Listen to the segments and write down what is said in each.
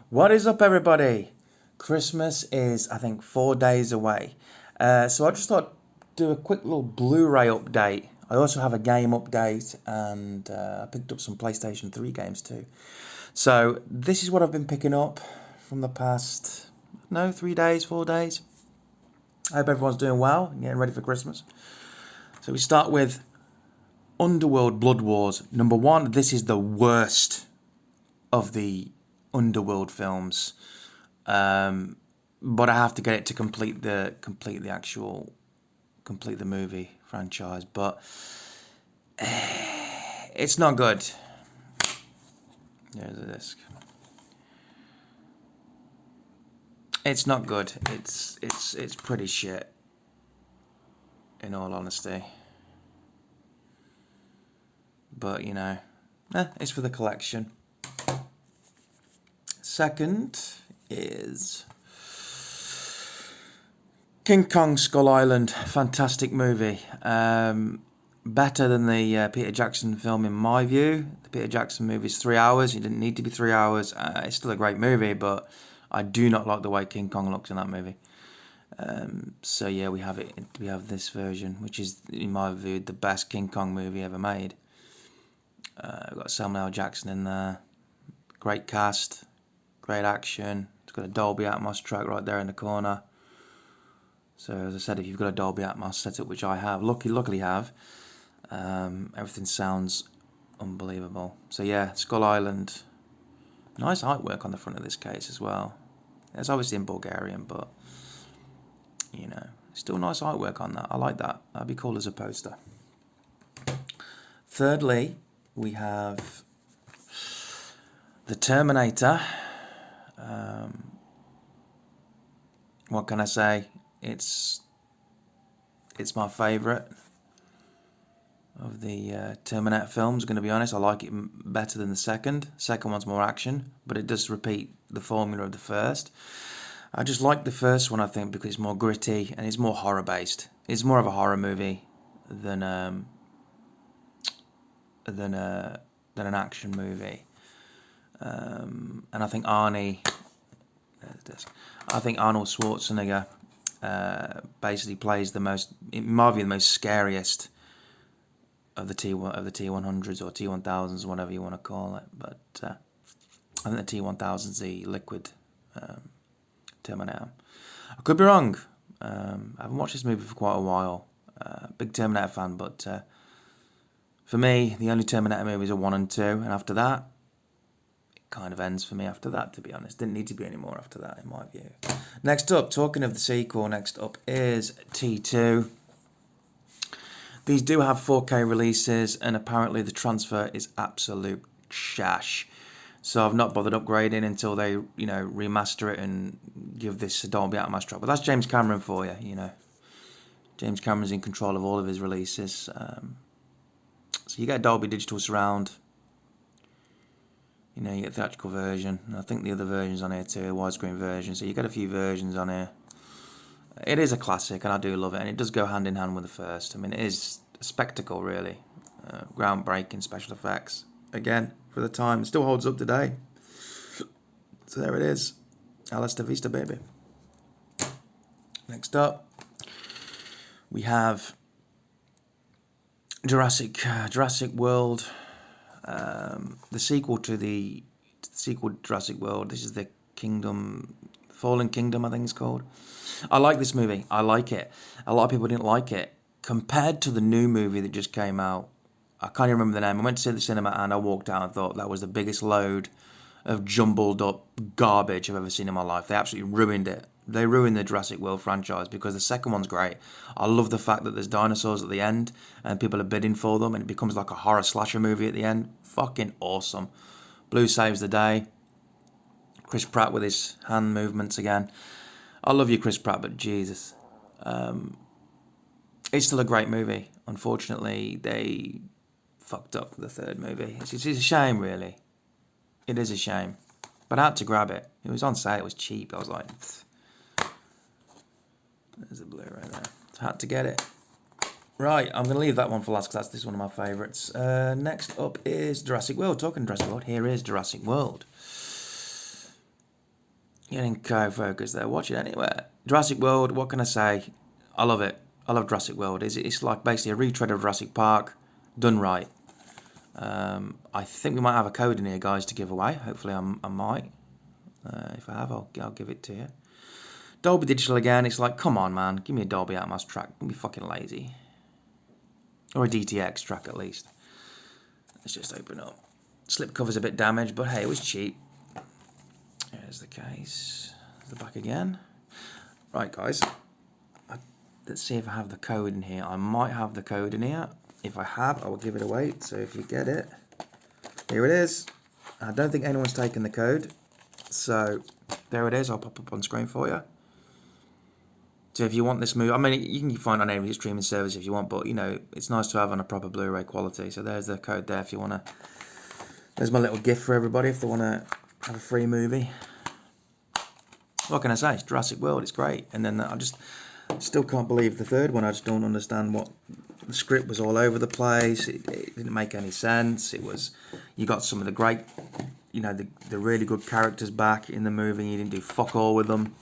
What is up, everybody? Christmas is, I think, 4 days away. So I just thought do a quick little Blu-ray update. I also have a game update, and I picked up some PlayStation 3 games too. So this is what I've been picking up from the past, 3 days, 4 days. I hope everyone's doing well and getting ready for Christmas. So we start with Underworld Blood Wars. Number one, this is the worst of the Underworld films. But I have to get it to complete the movie franchise. But it's not good. There's a disc. It's not good. It's pretty shit. In all honesty. But it's for the collection. Second is King Kong Skull Island. Fantastic movie. Better than the Peter Jackson film in my view. The Peter Jackson movie is 3 hours. It didn't need to be 3 hours. It's still a great movie, but I do not like the way King Kong looks in that movie. So yeah, we have it. We have this version, which is, in my view, the best King Kong movie ever made. We've got Samuel L. Jackson in there. Great cast. Great action. It's got a Dolby Atmos track right there in the corner. So as I said, if you've got a Dolby Atmos setup, which I have, luckily have, everything sounds unbelievable. So yeah, Skull Island. Nice artwork on the front of this case as well. It's obviously in Bulgarian, but still nice artwork on that. I like that. That'd be cool as a poster. Thirdly, we have The Terminator. What can I say? It's my favourite of the Terminator films. Going to be honest, I like it better than the second. Second one's more action, but it does repeat the formula of the first. I just like the first one, I think, because it's more gritty and it's more horror based. It's more of a horror movie than an action movie. And I think Arnold Schwarzenegger basically plays the most, in my view, the most scariest of the T100s or T1000s, whatever you want to call it. But I think the T1000's the liquid Terminator. I could be wrong. I haven't watched this movie for quite a while. Big Terminator fan, but for me, the only Terminator movies are 1 and 2, and after that, kind of ends for me after that, to be honest. Didn't need to be any more after that, in my view. Next up, talking of the sequel, next up is T2. These do have 4K releases, and apparently the transfer is absolute shash. So I've not bothered upgrading until they, remaster it and give this a Dolby Atmos track. But that's James Cameron for you, James Cameron's in control of all of his releases. So you get a Dolby Digital Surround. You get the theatrical version. And I think the other version's on here too, a widescreen version. So you get a few versions on here. It is a classic, and I do love it. And it does go hand in hand with the first. I mean, it is a spectacle, really. Groundbreaking special effects. Again, for the time, it still holds up today. So there it is. Hasta Vista, baby. Next up, we have Jurassic World. The sequel to Jurassic World. This is the Fallen Kingdom, I think it's called. I like this movie. I like it. A lot of people didn't like it. Compared to the new movie that just came out, I can't even remember the name. I went to see it at the cinema and I walked out and thought that was the biggest load of jumbled up garbage I've ever seen in my life. They absolutely ruined it. They ruined the Jurassic World franchise, because the second one's great. I love the fact that there's dinosaurs at the end and people are bidding for them and it becomes like a horror slasher movie at the end. Fucking awesome. Blue saves the day. Chris Pratt with his hand movements again. I love you, Chris Pratt, but Jesus. It's still a great movie. Unfortunately, they fucked up the third movie. It's a shame, really. It is a shame. But I had to grab it. It was on sale. It was cheap. I was like, there's a Blu-ray there. I had to get it. Right, I'm going to leave that one for last because this is one of my favourites. Next up is Jurassic World. Talking Jurassic World, here is Jurassic World. Getting co-focus there. Watch it anywhere. Jurassic World. What can I say? I love it. I love Jurassic World. It's like basically a retread of Jurassic Park, done right. I think we might have a code in here, guys, to give away. Hopefully, I might. If I have, I'll give it to you. Dolby Digital again. It's like, come on, man. Give me a Dolby Atmos track. Don't be fucking lazy. Or a DTX track, at least. Let's just open up. Slipcover's a bit damaged, but hey, it was cheap. Here's the case. The back again. Right, guys. Let's see if I have the code in here. I might have the code in here. If I have, I will give it away. So if you get it, here it is. I don't think anyone's taken the code. So there it is. I'll pop up on screen for you. So if you want this movie, I mean, you can find it on any streaming service if you want, but, you know, it's nice to have on a proper Blu-ray quality. So there's the code there if you want to. There's my little gift for everybody if they want to have a free movie. What can I say? It's Jurassic World. It's great. And then I just still can't believe the third one. I just don't understand what the script was all over the place. It didn't make any sense. It was, you got some of the great, you know, the really good characters back in the movie. You didn't do fuck all with them.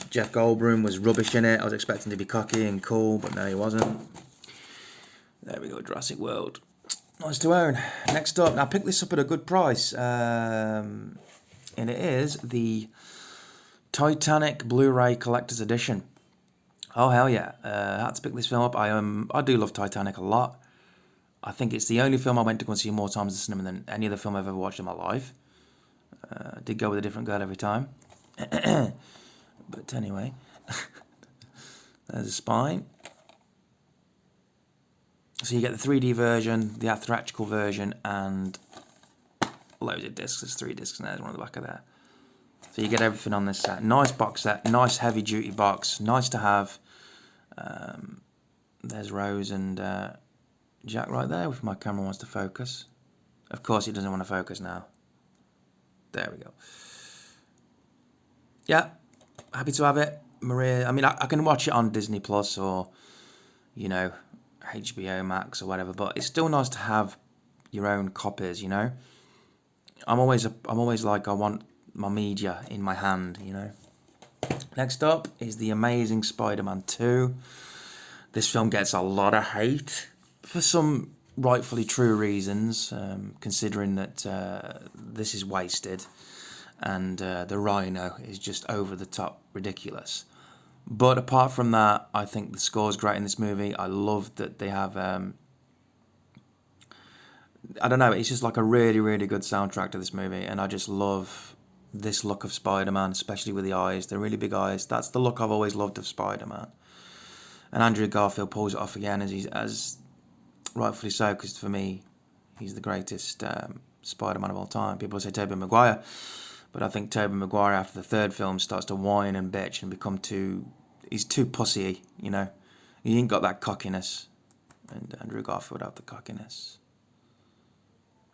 Jeff Goldblum was rubbish in it. I was expecting to be cocky and cool, but no, he wasn't. There we go, Jurassic World. Nice to own. Next up, now I picked this up at a good price. And it is the Titanic Blu-ray Collector's Edition. Oh, hell yeah. I had to pick this film up. I do love Titanic a lot. I think it's the only film I went to go and see more times in the cinema than any other film I've ever watched in my life. I did go with a different girl every time. But anyway, there's the spine. So you get the 3D version, the theatrical version, and loads of discs. There's 3 discs, and there's one at the back of there. So you get everything on this set. Nice box set, nice heavy duty box, nice to have. There's Rose and Jack right there, if my camera wants to focus. Of course it doesn't want to focus now. There we go. Yeah, happy to have it. Maria, I mean, I can watch it on Disney Plus or, you know, HBO Max or whatever, but it's still nice to have your own copies, you know. I'm always like, I want my media in my hand, you know. Next up is The Amazing Spider-Man 2. This film gets a lot of hate for some rightfully true reasons, considering that this is wasted and the Rhino is just over the top ridiculous. But apart from that, I think the score's great in this movie. I love that they have, I don't know, it's just like a really, really good soundtrack to this movie. And I just love this look of Spider-Man, especially with the eyes, the really big eyes. That's the look I've always loved of Spider-Man. And Andrew Garfield pulls it off again, as rightfully so, because for me, he's the greatest Spider-Man of all time. People say Tobey Maguire, but I think Tobey Maguire after the third film starts to whine and bitch and become he's too pussy, you know. He ain't got that cockiness, and Andrew Garfield had the cockiness.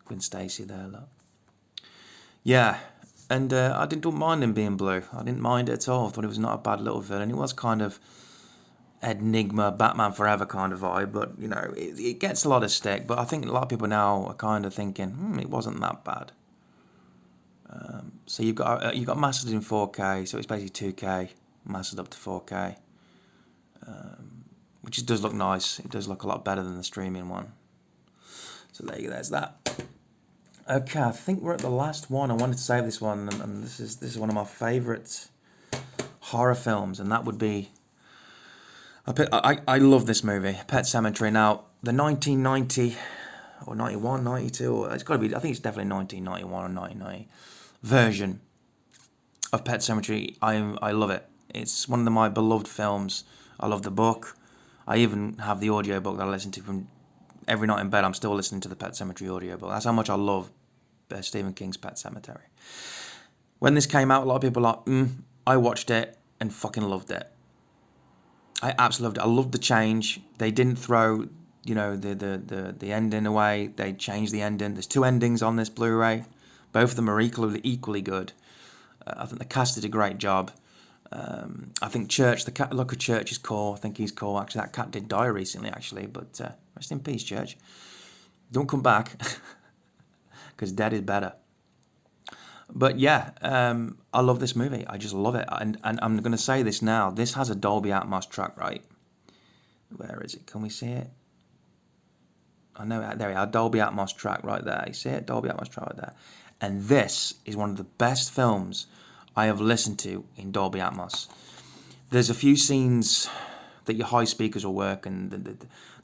Gwen Stacy there, look. Yeah, and I don't mind him being blue. I didn't mind it at all. I thought he was not a bad little villain. He was kind of Enigma, Batman Forever kind of vibe, but, you know, it gets a lot of stick. But I think a lot of people now are kind of thinking, it wasn't that bad. So you've got mastered in 4K, so it's basically 2K mastered up to 4K, which does look nice. It does look a lot better than the streaming one. So there you go. There's that. Okay, I think we're at the last one. I wanted to save this one, and this is one of my favourite horror films, and that would be. I love this movie, Pet Sematary. Now, the 1990 or 91, 92, or it's got to be. I think it's definitely 1991 or 1990 version of Pet Sematary. I love it. It's one of my beloved films. I love the book. I even have the audiobook that I listen to from every night in bed. I'm still listening to the Pet Sematary audiobook. That's how much I love Stephen King's Pet Sematary. When this came out, a lot of people were like, I watched it and fucking loved it. I absolutely loved it. I loved the change. They didn't throw, you know, the ending away. They changed the ending. There's 2 endings on this Blu-ray. Both of them are equally good. I think the cast did a great job. I think Church, the cat, look at Church is cool. I think he's cool. Actually, that cat did die recently, actually. But rest in peace, Church. Don't come back, because dead is better. But yeah, I love this movie. I just love it. And I'm going to say this now. This has a Dolby Atmos track, right? Where is it? Can we see it? I know, there we are. Dolby Atmos track right there. You see it? Dolby Atmos track right there. And this is one of the best films I have listened to in Dolby Atmos. There's a few scenes that your high speakers will work, and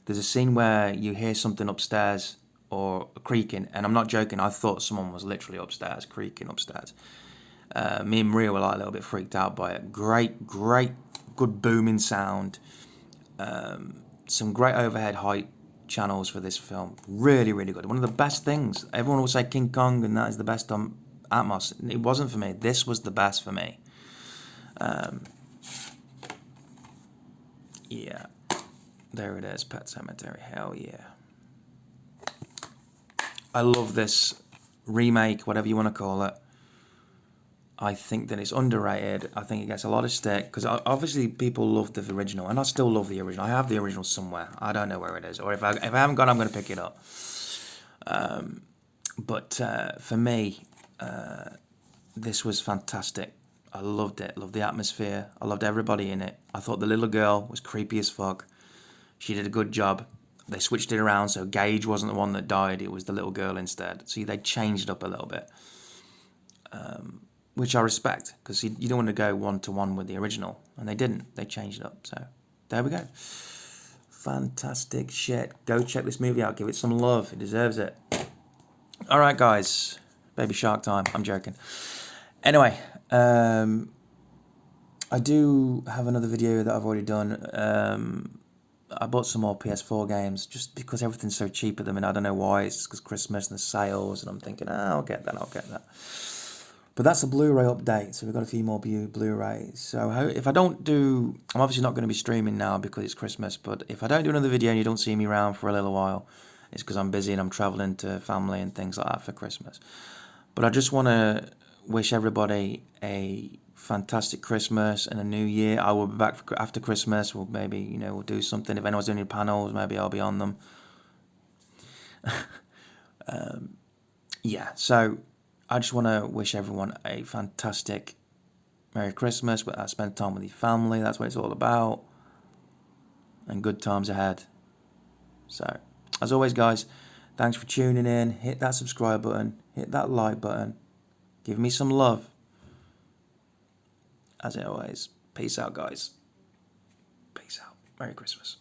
there's a scene where you hear something upstairs or creaking, and I'm not joking. I thought someone was literally upstairs, creaking upstairs. Me and Maria were like a little bit freaked out by it. Great, good booming sound. Some great overhead height channels for this film. Really, really good. One of the best things. Everyone will say King Kong and that is the best on Atmos. It wasn't for me. This was the best for me. Yeah. There it is, Pet Sematary. Hell yeah. I love this remake, whatever you want to call it. I think that it's underrated. I think it gets a lot of stick because obviously people love the original, and I still love the original. I have the original somewhere. I don't know where it is, or if I haven't got it, I'm going to pick it up. But for me, this was fantastic. I loved it. Loved the atmosphere. I loved everybody in it. I thought the little girl was creepy as fuck. She did a good job. They switched it around, so Gage wasn't the one that died. It was the little girl instead. See, they changed it up a little bit, which I respect, because you don't want to go one-to-one with the original, and they didn't. They changed it up, so there we go. Fantastic shit. Go check this movie out. Give it some love. It deserves it. All right, guys. Baby Shark time. I'm joking. Anyway, I do have another video that I've already done. I bought some more PS4 games just because everything's so cheap at them, and I don't know why. It's because Christmas and the sales, and I'm thinking, I'll get that. But that's a Blu-ray update, so we've got a few more Blu-rays. So if I don't do... I'm obviously not going to be streaming now because it's Christmas, but if I don't do another video and you don't see me around for a little while, it's because I'm busy and I'm travelling to family and things like that for Christmas. But I just want to wish everybody a fantastic Christmas and a new year. I will be back after Christmas. We'll maybe, we'll do something. If anyone's doing any panels, maybe I'll be on them. Yeah, so I just want to wish everyone a fantastic Merry Christmas. Spend time with your family. That's what it's all about. And good times ahead. So, as always, guys, thanks for tuning in. Hit that subscribe button. Hit that like button. Give me some love. As always, peace out, guys. Peace out. Merry Christmas.